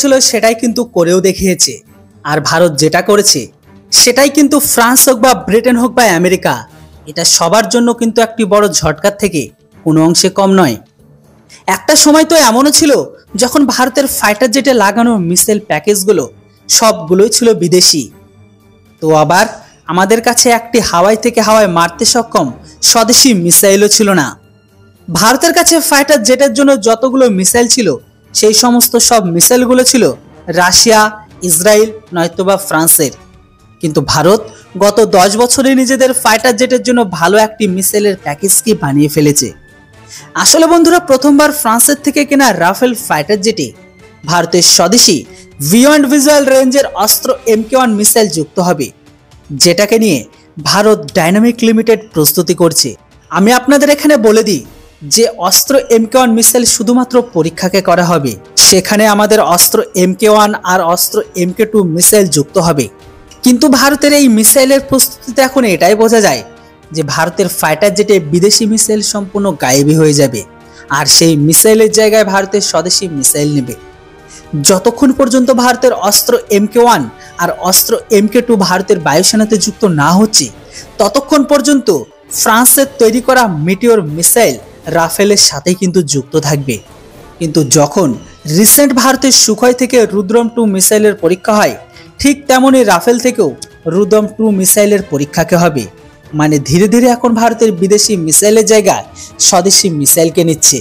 ছিল সেটাই কিন্তু করেও দেখিয়েছে। আর ভারত যেটা করেছে সেটাই কিন্তু ফ্রান্স হোক বা ব্রিটেন হোক বা আমেরিকা, এটা সবার জন্য কিন্তু একটি বড় ঝটকার থেকে কোনো অংশে কম নয়। একটা সময় তো এমনও ছিল যখন ভারতের ফাইটার জেটে লাগানো মিসাইল প্যাকেজগুলো সবগুলোই ছিল বিদেশি। তো আবার আমাদের কাছে একটি হাওয়াই থেকে হাওয়ায় মারতে সক্ষম স্বদেশি মিসাইলও ছিল না। ভারতের কাছে ফাইটার জেটের জন্য যতগুলো মিসাইল ছিল সেই সমস্ত সব মিসাইলগুলো ছিল রাশিয়া, ইসরায়েল নয়তোবা ফ্রান্সের। কিন্তু ভারত গত 10 বছরে নিজেদের ফাইটার জেটের জন্য ভালো একটি মিসাইলের প্যাকেজকে বানিয়ে ফেলেছে। আসলে বন্ধুরা, প্রথমবার ফ্রান্সের থেকে কেনা রাফেল ফাইটার জেটে ভারতের স্বদেশী বিয়ন্ড ভিজুয়াল রেঞ্জের অস্ত্র MK1 মিসাইল যুক্ত হবে, যেটাকে নিয়ে ভারত ডাইনামিক লিমিটেড প্রস্তুতি করছে। আমি আপনাদের এখানে বলে দিই যে অস্ত্র MK1 মিসাইল শুধুমাত্র পরীক্ষাকে করা হবে, সেখানে আমাদের অস্ত্র MK1 আর অস্ত্র MK2 মিসাইল যুক্ত হবে। কিন্তু ভারতের এই মিসাইলের প্রস্তুতিতে এখন এটাই বোঝা যায় যে ভারতের ফাইটার জেটে বিদেশি মিসাইল সম্পূর্ণ গায়েবী হয়ে যাবে, আর সেই মিসাইলের জায়গায় ভারতের স্বদেশী মিসাইল নেবে। যতক্ষণ পর্যন্ত ভারতের অস্ত্র MK1 আর অস্ত্র MK2 ভারতের বায়ুসেনাতে যুক্ত না হচ্ছে, ততক্ষণ পর্যন্ত ফ্রান্সের তৈরি করা মিটিওর মিসাইল রাফেলের সাথেই কিন্তু যুক্ত থাকবে। কিন্তু যখন রিসেন্ট ভারতের সুখয় থেকে রুদ্রম 2 মিসাইলের পরীক্ষা হয়, ঠিক তেমনই রাফেল থেকেও রুদ্রম 2 মিসাইলের পরীক্ষাকে হবে। মানে ধীরে ধীরে এখন ভারতের বিদেশি মিসাইলের জায়গায় স্বদেশি মিসাইলকে নিচ্ছে।